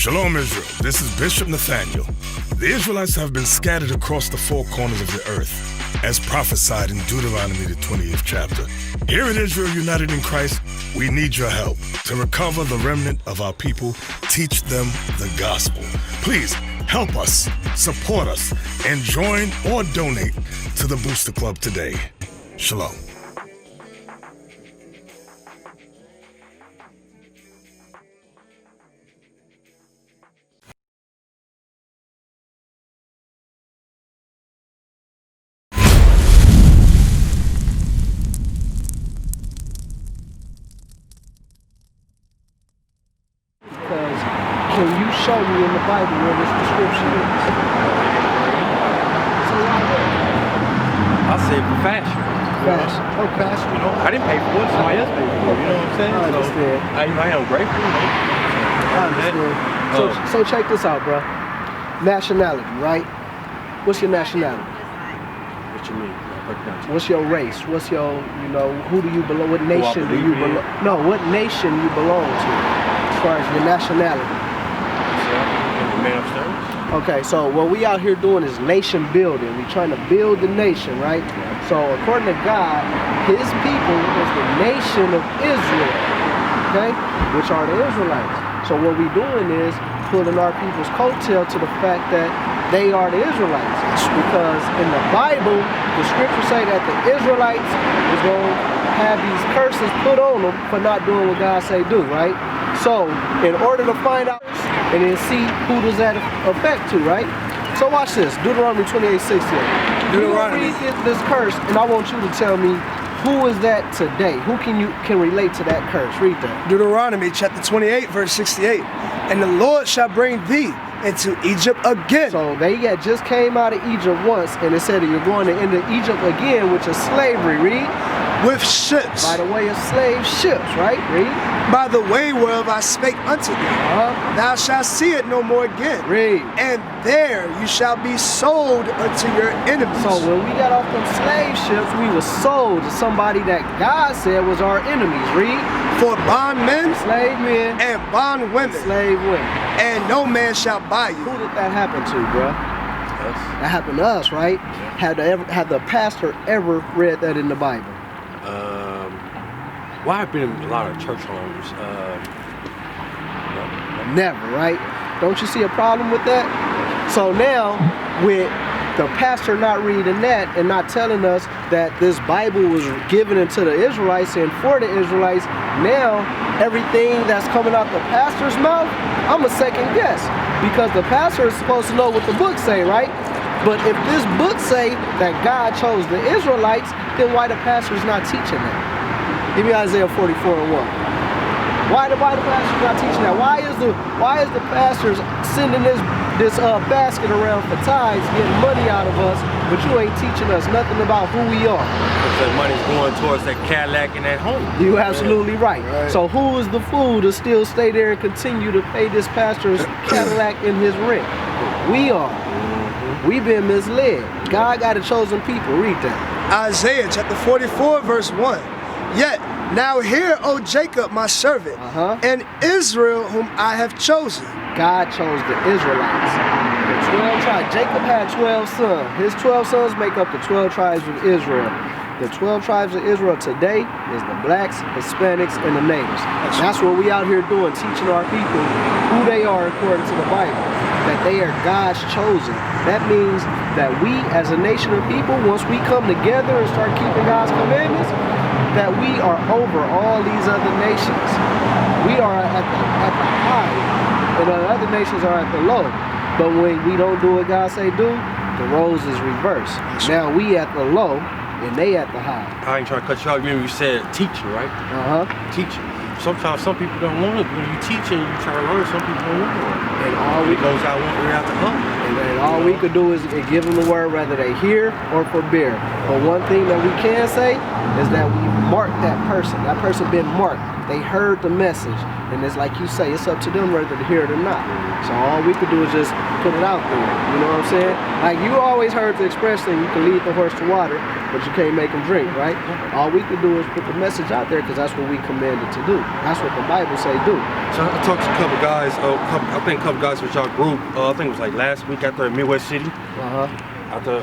Shalom, Israel. This is Bishop Nathaniel. The Israelites have been scattered across the four corners of the earth, as prophesied in Deuteronomy, the 20th chapter. Here at Israel United in Christ, we need your help to recover the remnant of our people, teach them the gospel. Please help us, support us, and join or donate to the Booster Club today. Shalom. Can you show me in the Bible where this description is? So I said for fashion. Fashion. Oh, fashion. You know, I didn't pay for it, somebody else paid for it. You know what I'm saying? I understand. So, I am grateful. I understand. So check this out, bro. Nationality, right? What's your nationality? What you mean? What's your race? What's your, you know, who do you belong? What nation do you belong? No, what nation you belong to? As far as your nationality. Okay, so what we out here doing is nation building. We're trying to build the nation, right? So according to God, his people is the nation of Israel, okay? Which are the Israelites. So what we're doing is pulling our people's coattail to the fact that they are the Israelites. Because in the Bible, the scriptures say that the Israelites is going to have these curses put on them for not doing what God say do, right? So in order to find out and then see who does that affect to, right? So watch this, Deuteronomy 28:16. Deuteronomy. Read this curse, and I want you to tell me who is that today? Who can relate to that curse? Read that. Deuteronomy chapter 28, verse 68. And the Lord shall bring thee into Egypt again. So they had just came out of Egypt once, and it said that you're going to enter Egypt again, which is slavery. Read. With ships. By the way of slave ships, right? Read. By the way whereof I spake unto thee. Thou shalt see it no more again. Read. And there you shall be sold unto your enemies. So when we got off them slave ships, we were sold to somebody that God said was our enemies. Read. For bondmen, slave men, and bond women, slave women. And no man shall buy you. Who did that happen to, bro? Us. That happened to us, right? Yeah. Had the pastor ever read that in the Bible? Well, I've been in a lot of church homes. No. Never, right? Don't you see a problem with that? So now, with the pastor not reading that and not telling us that this Bible was given into the Israelites and for the Israelites, now everything that's coming out the pastor's mouth, I'm a second guess. Because the pastor is supposed to know what the book say, right? But if this book say that God chose the Israelites, then why the pastor's not teaching that? Give me Isaiah 44:1. Why the pastor's not teaching that? Why is the pastors sending this basket around for tithes, getting money out of us, but you ain't teaching us nothing about who we are? Because that money's going towards that Cadillac and that home. You absolutely right. So who is the fool to still stay there and continue to pay this pastor's Cadillac in his rent? We are. We've been misled. God got a chosen people. Read that. Isaiah chapter 44, verse 1. Yet now hear, O Jacob, my servant, and Israel, whom I have chosen. God chose the Israelites. The 12 tribes. Jacob had 12 sons. His 12 sons make up the 12 tribes of Israel. The 12 tribes of Israel today is the blacks, Hispanics, and the natives. That's what we out here doing, teaching our people who they are according to the Bible. That they are God's chosen. That means that we as a nation of people, once we come together and start keeping God's commandments, that we are over all these other nations. We are at the high, and the other nations are at the low. But when we don't do what God say do, the roles is reversed. Now we at the low, and they at the high. I ain't trying to cut you off. Remember you said teacher, right? Teacher. Sometimes some people don't want it. When you teach and you try to learn, some people don't want it. And all it goes out one ear out the other. And all we could do is give them the word, whether they hear or forbear. But one thing that we can say is that we marked that person. That person been marked. They heard the message. And it's like you say, it's up to them whether to hear it or not. So all we could do is just put it out there. You know what I'm saying? Like you always heard the expression, you can lead the horse to water, but you can't make him drink, right? All we could do is put the message out there because that's what we commanded to do. That's what the Bible say do. So I talked to a couple guys, I think a couple guys with y'all group, I think it was like last week after Midwest City. After,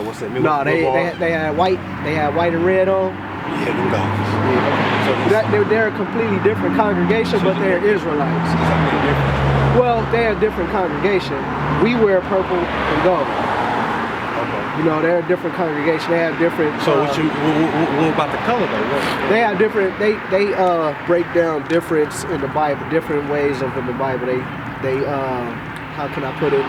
what's that, Midwest? No, they had white and red on. Yeah, them guys. Yeah. So they're a completely different congregation, but they're Israelites. Well, they're a different congregation. We wear purple and gold. Okay. You know, they're a different congregation. They have different. So what about the color though? They have different. They break down difference in the Bible, different ways of in the Bible. They how can I put it?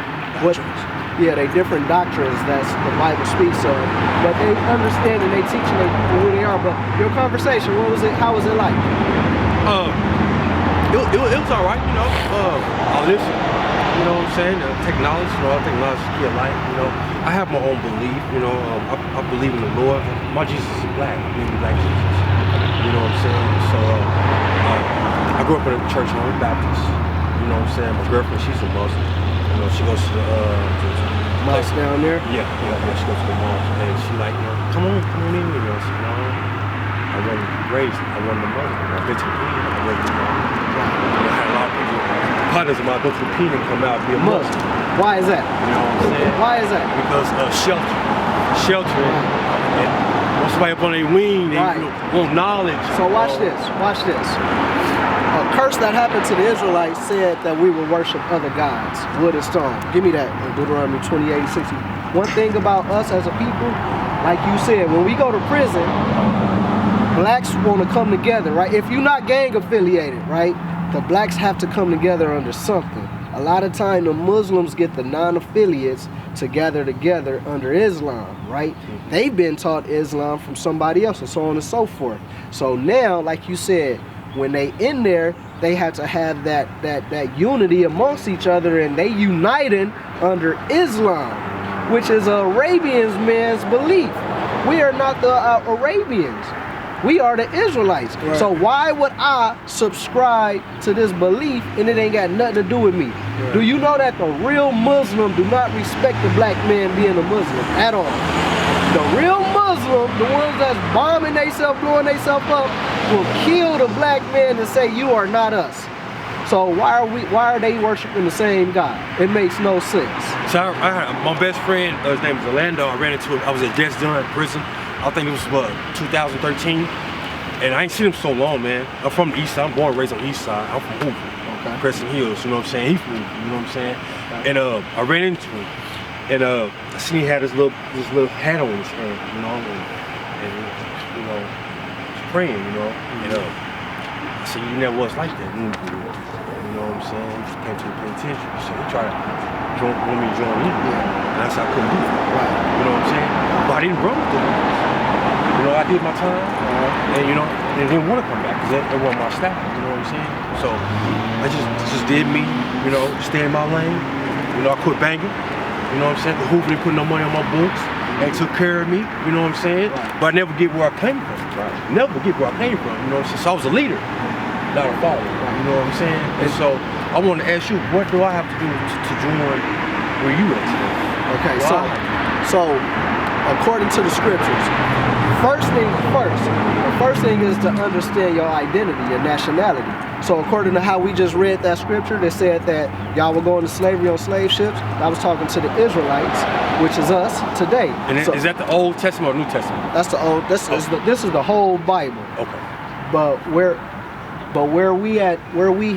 Yeah, they different doctrines that the Bible speaks of, but they understand and they teach their people who they are. But your conversation, what was it? How was it like? It was all right, you know. I listen, you know what I'm saying? Take knowledge, you know. I think knowledge is key of life, you know. I have my own belief, you know. I believe in the Lord. My Jesus is black. I believe in black Jesus. You know what I'm saying? So I grew up in a church, I'm a Baptist. You know what I'm saying? My girlfriend, she's a Muslim. You know, she goes to the mosque down there? Yeah, she goes to the mosque. And she like, you know, come on in, you know. So, I wasn't raised, I wasn't a Muslim. I've been to the P, I wasn't a Muslim. I had a lot of people, partners of mine go to the P and come out and be a Muslim. Why is that? You know what I'm saying? Why is that? Because shelter. And once somebody up on their wing, they want knowledge. So watch this. A curse that happened to the Israelites said that we would worship other gods, wood and stone. Give me that in Deuteronomy 28:60. One thing about us as a people, like you said, when we go to prison, blacks want to come together, right? If you're not gang affiliated, right, the blacks have to come together under something. A lot of time the Muslims get the non-affiliates to gather together under Islam, right? They've been taught Islam from somebody else and so on and so forth. So now, like you said, when they in there, they have to have that unity amongst each other, and they uniting under Islam, which is Arabians man's belief. We are not the Arabians. We are the Israelites. Right. So why would I subscribe to this belief and it ain't got nothing to do with me? Right. Do you know that the real Muslim do not respect the black man being a Muslim at all? The real Muslim, the ones that's bombing themselves, blowing themselves up, will kill the black man and say, you are not us. So why are they worshiping the same God? It makes no sense. So I had my best friend, his name was Orlando. I ran into him. I was at Death's Done prison. I think it was 2013. And I ain't seen him so long, man. I'm from the east side. I'm born and raised on the east side. I'm from Hoover, Crescent Hills, you know what I'm saying? He's from Hoover, you know what I'm saying? Okay. And I ran into him. And I seen he had this little hat on his head, you know, and you know, he's praying, you know. And I said, you never was like that. You know what I'm saying? He came to the penitentiary, so he tried to want me to join in. And I said I couldn't do it. Right. You know what I'm saying? But I didn't run with them. You know, I did my time, and you know, they didn't want to come back because they weren't my staff. You know what I'm saying? So I just did me, you know, stay in my lane. You know, I quit banging. You know what I'm saying? The Hoover didn't put no money on my books. They took care of me, you know what I'm saying? Right. But I never get where I came from. Right. Never get where I came from, you know what I'm saying? So I was a leader, not a follower, you know what I'm saying? And so I want to ask you, what do I have to do to join where you at today? Okay, so according to the scriptures, first the first thing is to understand your identity, your nationality. So according to how we just read that scripture, they said that y'all were going to slavery on slave ships. I was talking to the Israelites, which is us today. And so, is that the Old Testament or New Testament? That's the old. This is the whole Bible. Okay. But where we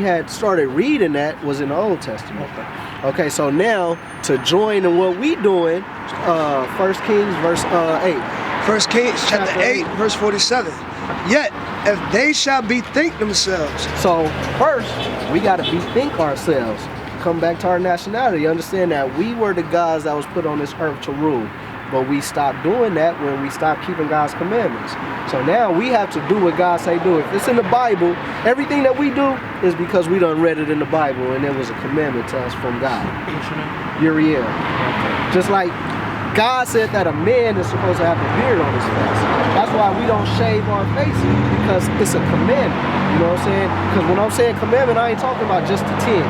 had started reading that was in the Old Testament. Okay. So now to join in what we doing, 1 Kings verse 8. 1 Kings chapter 8 verse 47. Yet, if they shall bethink themselves. So first, we got to bethink ourselves. Come back to our nationality. Understand that we were the gods that was put on this earth to rule. But we stopped doing that when we stopped keeping God's commandments. So now we have to do what God say do. If it's in the Bible, everything that we do is because we done read it in the Bible and it was a commandment to us from God. Uriel. Just like God said that a man is supposed to have a beard on his face. That's why we don't shave our faces, because it's a commandment. You know what I'm saying? Because when I'm saying commandment, I ain't talking about just the 10.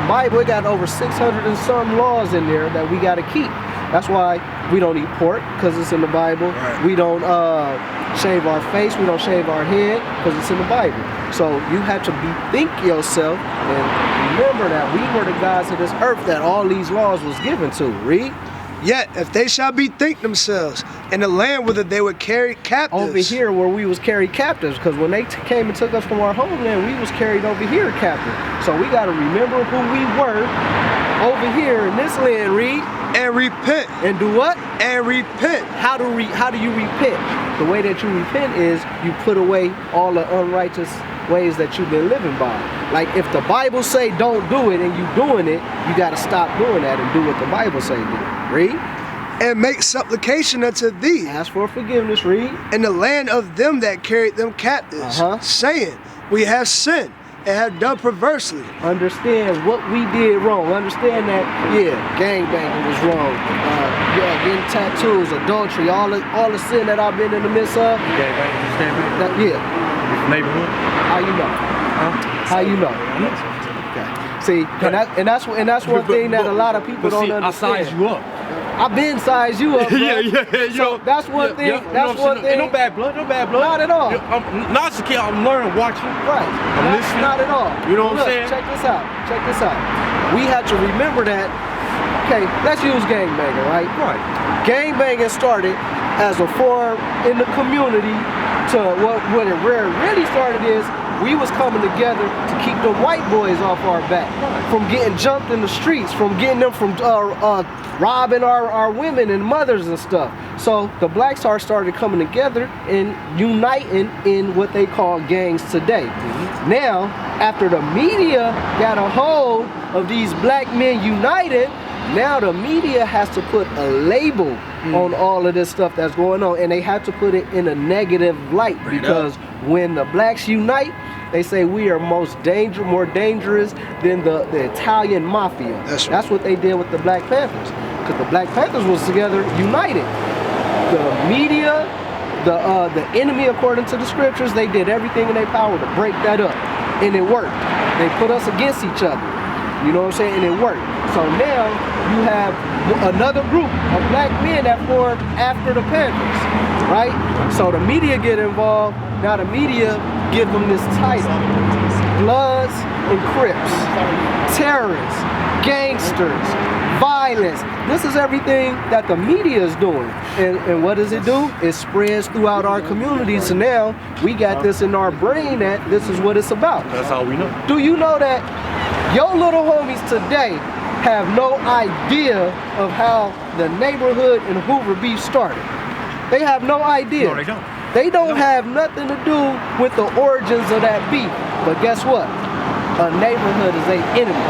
The Bible, it got over 600 and some laws in there that we got to keep. That's why we don't eat pork, because it's in the Bible. Right. We don't shave our face. We don't shave our head, because it's in the Bible. So you have to bethink yourself and remember that we were the gods of this earth that all these laws was given to. Read. Yet, if they shall bethink themselves in the land whither they were carried captives. Over here where we was carried captives, because when they came and took us from our homeland, we was carried over here captive. So we got to remember who we were over here in this land, read. And repent. And do what? And repent. How do you repent? The way that you repent is you put away all the unrighteous ways that you've been living by. Like if the Bible say don't do it and you doing it, you got to stop doing that and do what the Bible say do. Read. And make supplication unto thee. Ask for forgiveness, read. In the land of them that carried them captives, saying, we have sinned and have done perversely. Understand what we did wrong. Understand that, yeah, gangbanging was wrong. Getting tattoos, adultery, all the sin that I've been in the midst of. Gangbanging, yeah. Neighborhood. How you know? How you know? Okay. See, and that's one thing that a lot of people don't understand. I size you up. I've been sized you up, bro. So that's one thing. That's one thing. Ain't no bad blood. No bad blood. Not at all. Not as a kid. I'm learning, watching. Right. I'm listening. Not at all. You know what I'm saying? Check this out. Check this out. We have to remember that. Okay, let's use gangbanging, right? Right. Gangbanging started as a form in the community to what it really started is we was coming together to keep the white boys off our back from getting jumped in the streets, from getting them from robbing our women and mothers and stuff. So the blacks started coming together and uniting in what they call gangs today. Now, after the media got a hold of these black men united, now the media has to put a label on all of this stuff that's going on, and they have to put it in a negative light because when the blacks unite, they say we are more dangerous than the Italian mafia. That's what they did with the Black Panthers, because the Black Panthers was together united. The media, the enemy, according to the scriptures, they did everything in their power to break that up, and it worked. They put us against each other. You know what I'm saying? And it worked. So now you have another group of black men that formed after the Panthers, right? So the media get involved. Now the media give them this title: Bloods and Crips, terrorists, gangsters, violence. This is everything that the media is doing. And what does it do? It spreads throughout our communities. So now we got this in our brain that this is what it's about. That's how we know. Do you know that your little homies today have no idea of how the neighborhood in Hoover beef started? They have no idea. No, they don't. They don't have nothing to do with the origins of that beef. But guess what? A neighborhood is an enemy.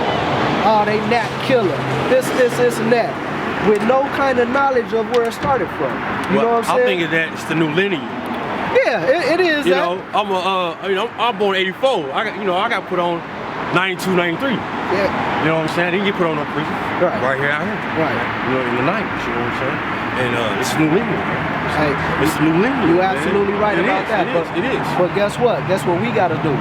Oh, they nat killer. This, and that. With no kind of knowledge of where it started from. You know what I'm saying? I'm thinking that it's the new lineage. Yeah, it is. You know, I'm born '84. I got put on 92, 93. Yeah. You know what I'm saying? I didn't get put on no prison. Right here, out here. Right. You know, in the 90s. You know what I'm saying? And it's new lineage. Hey, it's new lineage. You're absolutely right about that. It is. But guess what? Guess what we got to do?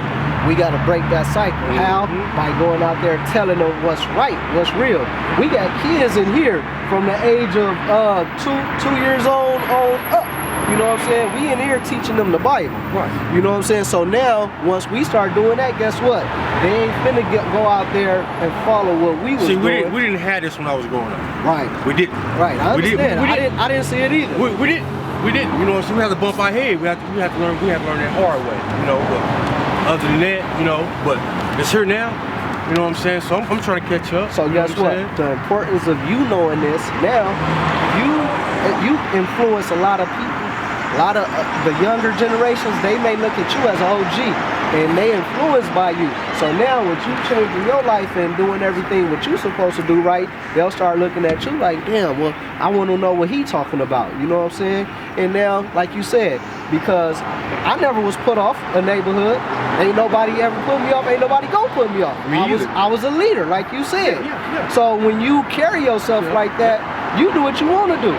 We got to break that cycle. How? By going out there telling them what's right, what's real. We got kids in here from the age of 2 years old on up. You know what I'm saying? We in here teaching them the Bible. Right. You know what I'm saying? So now, once we start doing that, guess what? They ain't finna go out there and follow what we was doing. We didn't have this when I was growing up. Right. We didn't. Right. I understand. I didn't see it either. We didn't. We didn't. You know, so we had to bump our head. We have to learn that hard way. You know, but other than that, you know, but it's here now. You know what I'm saying? So I'm trying to catch up. So guess what? The importance of you knowing this now, you influence a lot of people. A lot of the younger generations, they may look at you as an OG and they influenced by you. So now with you changing your life and doing everything what you're supposed to do right, they'll start looking at you like, damn, well, I want to know what he talking about. You know what I'm saying? And now, like you said, because I never was put off a neighborhood. Ain't nobody ever put me off. Ain't nobody gonna put me off. I was a leader, like you said. So when you carry yourself like that, you do what you want to do.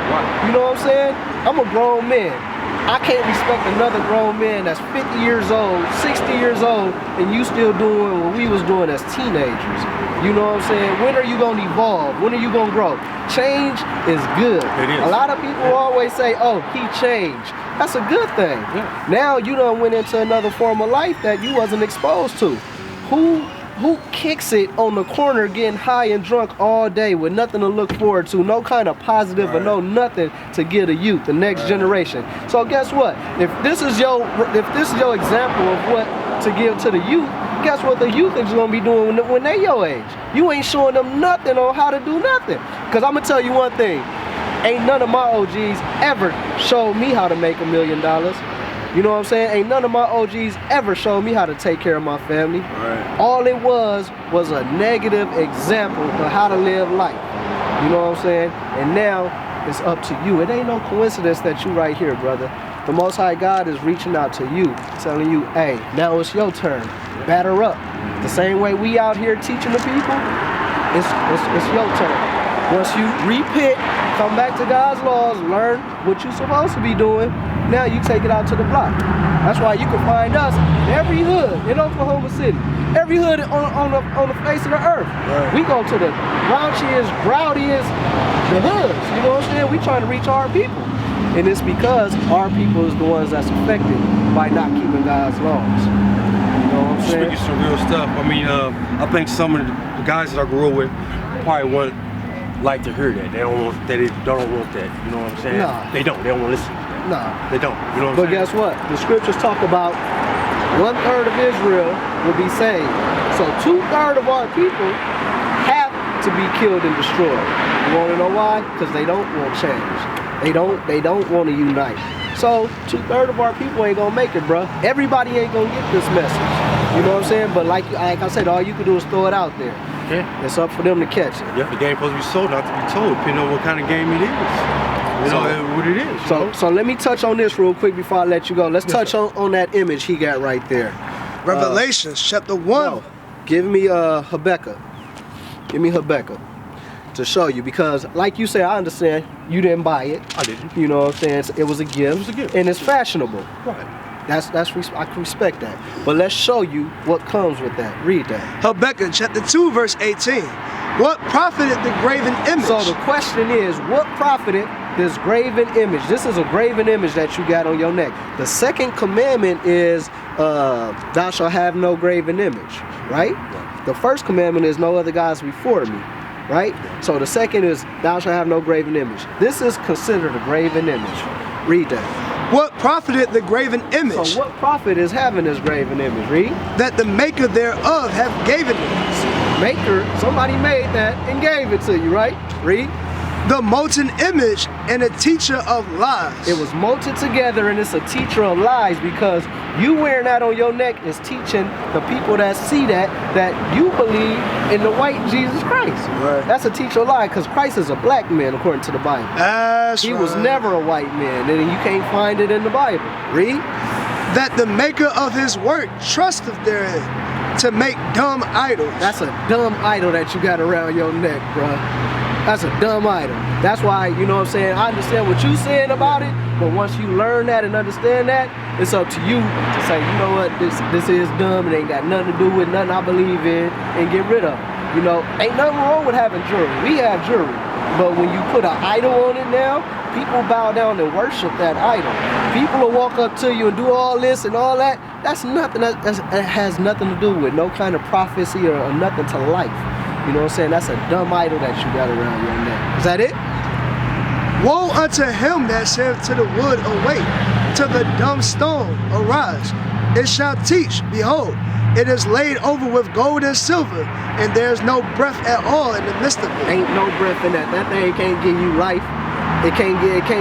You know what I'm saying? I'm a grown man. I can't respect another grown man that's 50 years old, 60 years old, and you still doing what we was doing as teenagers. You know what I'm saying? When are you gonna evolve? When are you gonna grow? Change is good. It is. A lot of people always say, oh, he changed. That's a good thing. Now you done went into another form of life that you wasn't exposed to. Who kicks it on the corner getting high and drunk all day with nothing to look forward to, no kind of positive or no nothing to give the youth, the next generation? So guess what? If this is your example of what to give to the youth, guess what the youth is gonna be doing when they your age? You ain't showing them nothing on how to do nothing. Cause I'm gonna tell you one thing, ain't none of my OGs ever showed me how to make $1 million. You know what I'm saying? Ain't none of my OGs ever showed me how to take care of my family. All it was a negative example of how to live life. You know what I'm saying? And now it's up to you. It ain't no coincidence that you right here, brother. The Most High God is reaching out to you, telling you, hey, now it's your turn. Batter up. The same way we out here teaching the people, it's your turn. Once you repent, come back to God's laws, learn what you're supposed to be doing, now you take it out to the block. That's why you can find us in every hood in Oklahoma City. Every hood on the face of the earth. We go to the raunchiest, rowdiest, the hoods. You know what I'm saying? We trying to reach our people. And it's because our people is the ones that's affected by not keeping God's laws. You know what I'm saying? Speaking some real stuff. I mean, I think some of the guys that I grew up with probably wouldn't like to hear that. They don't want that. You know what I'm saying? Nah. They don't want to listen. Nah. They don't. You know what I'm saying? But guess what? The scriptures talk about 1/3 of Israel will be saved. So 2/3 of our people have to be killed and destroyed. You want to know why? Because they don't want change. They don't want to unite. So 2/3 of our people ain't gonna make it, bruh. Everybody ain't gonna get this message. You know what I'm saying? But like I said, all you can do is throw it out there. Yeah. It's up for them to catch it. Yeah, the game supposed to be sold, not to be told, depending on what kind of game it is. You know what it is. So let me touch on this real quick before I let you go. Let's touch on that image he got right there. Revelations chapter 1. No, give me Habakkuk. Give me Habakkuk to show you, because like you say, I understand you didn't buy it. I didn't. You know what I'm saying? It was a gift. It was a gift. And it's fashionable. Right. I can respect that. But let's show you what comes with that. Read that. Habakkuk chapter 2 verse 18. What profited the graven image? So the question is, what profited this graven image? This is a graven image that you got on your neck. The second commandment is, thou shalt have no graven image, right? The first commandment is no other gods before me, right? So the second is, thou shalt have no graven image. This is considered a graven image. Read that. What profited the graven image? So what profit is having this graven image? Read. That the maker thereof hath given it. Maker, somebody made that and gave it to you, right? Read. The molten image and a teacher of lies. It was molted together, and it's a teacher of lies, because you wearing that on your neck is teaching the people that see that you believe in the white Jesus Christ. Right. That's a teacher of lies, because Christ is a black man according to the Bible. He was never a white man, and you can't find it in the Bible. Read. That the maker of his work trusteth therein to make dumb idols. That's a dumb idol that you got around your neck, bruh. That's a dumb idol. That's why, you know what I'm saying, I understand what you're saying about it, but once you learn that and understand that, it's up to you to say, you know what, this is dumb, it ain't got nothing to do with nothing I believe in, and get rid of it. You know, ain't nothing wrong with having jewelry. We have jewelry. But when you put an idol on it now, people bow down and worship that idol. People will walk up to you and do all this and all that. That's nothing, that has nothing to do with no kind of prophecy or nothing to life. You know what I'm saying? That's a dumb idol that you got around your neck. Is that it? Woe unto him that saith to the wood, awake, to the dumb stone, arise. It shall teach, behold, it is laid over with gold and silver, and there's no breath at all in the midst of it. Ain't no breath in that. That thing can't give you life. It can't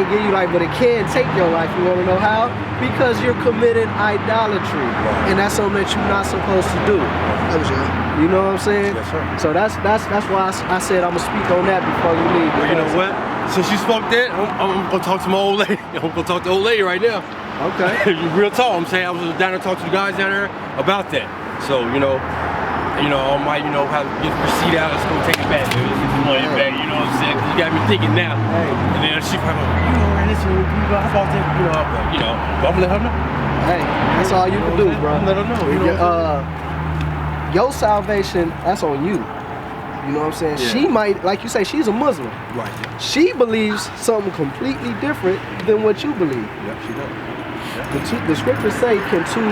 give you life, but it can take your life. You want to know how? Because you're committing idolatry, and that's something that you're not supposed to do. You know what I'm saying? Yes, sir. So that's why I said I'm gonna speak on that before you leave. Well, you know what? Since you spoke that, I'm gonna talk to my old lady. I'm gonna talk to the old lady right now. Okay. Real talk. I'm saying I was down there talking to the guys down there about that. So I might have to get the receipt out. Let's go take it back. Let's get the money back. You know what I'm saying? 'Cause you got me thinking now. Hey. And then she probably, man, listen, I thought that, I'm gonna let her know. Hey, that's all you can do, bro. Let her know. Your salvation, that's on you. You know what I'm saying? Yeah. She might, like you say, she's a Muslim. Right. She believes something completely different than what you believe. Yep, she does. The scriptures say, can two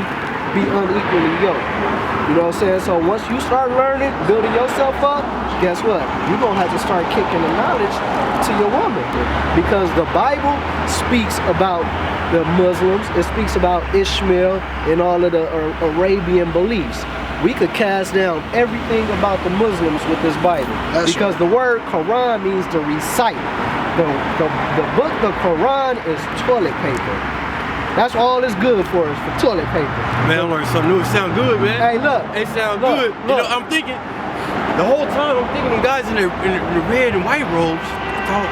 be unequally yoked? You know what I'm saying? So once you start learning, building yourself up, guess what? You're going to have to start kicking the knowledge to your woman. Because the Bible speaks about the Muslims. It speaks about Ishmael and all of the Arabian beliefs. We could cast down everything about the Muslims with this Bible. Because the word Quran means to recite. The book, the Quran, is toilet paper. That's all it's good for, is for toilet paper. Man, I learned something new. It sound good, man. Hey, look. It sound good. Look. I'm thinking, the whole time I'm thinking the guys in the red and white robes thought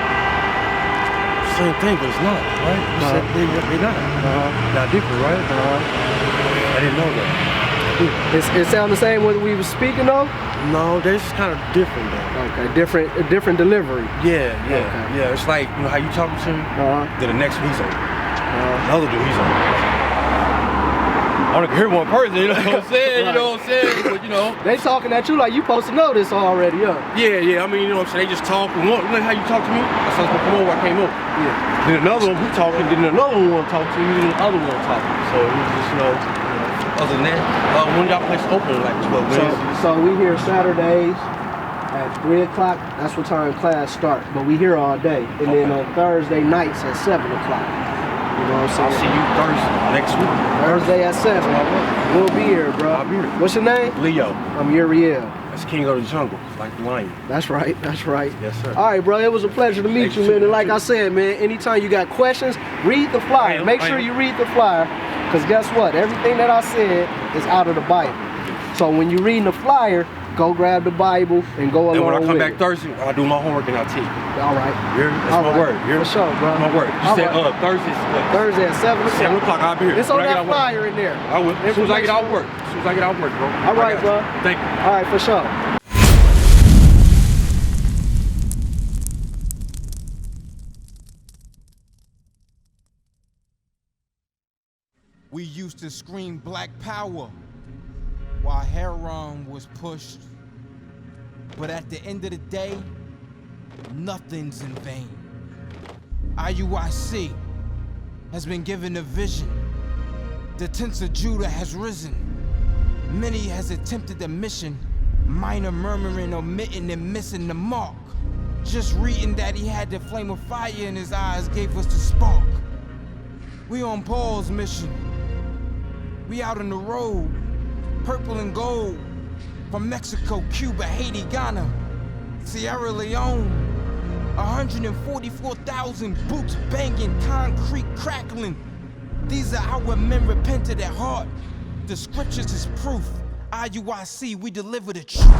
the same thing, but it's not, right? You said they're not. Not different, right? I didn't know that. It sound the same what we were speaking of? No, they're just kind of different though. Okay, different delivery. Yeah. Okay. Yeah, it's like, how you talking to me, then the next one he's on. The other dude, he's on. I only can hear one person, you know what I'm saying? Right. You know what I'm saying? But They talking at you like you supposed to know this already, huh? Yeah, I mean, you know what I'm saying? They just talk. Look how you talk to me. That's how I come over, I came over. Yeah. Then another one, we talking, then another one want to talk to you, then the other one talking. So it was just, other than that, when y'all place open, like 12 minutes? So we here Saturdays at 3 o'clock. That's what time class start. But we here all day. And then on Thursday nights at 7 o'clock. You know what I'm saying? I'll see you Thursday next week. Thursday at 7. We'll be here, bro. I'll be here. What's your name? Leo. I'm Uriel. That's King of the Jungle, like the lion. That's right. Yes, sir. All right, bro. It was a pleasure to meet you, man. And like I said, man, anytime you got questions, read the flyer. Make sure you read the flyer. Because guess what? Everything that I said is out of the Bible. So when you're reading the flyer, go grab the Bible and go along with it. And when I come back Thursday, I'll do my homework and I'll teach. All right. That's my word. For sure, bro. That's my word. You said Thursday at 7 o'clock. 7 o'clock, I'll be here. It's on that flyer in there. I will. As soon as I get out work. Bro. All right, bro. Thank you. All right, for sure. We used to scream black power while heroin was pushed. But at the end of the day, nothing's in vain. IUIC has been given a vision. The tents of Judah has risen. Many has attempted the mission, minor murmuring, omitting, and missing the mark. Just reading that he had the flame of fire in his eyes gave us the spark. We on Paul's mission. We out on the road, purple and gold, from Mexico, Cuba, Haiti, Ghana, Sierra Leone. 144,000 boots banging, concrete crackling. These are our men repented at heart. The scriptures is proof. IUIC, we deliver the truth.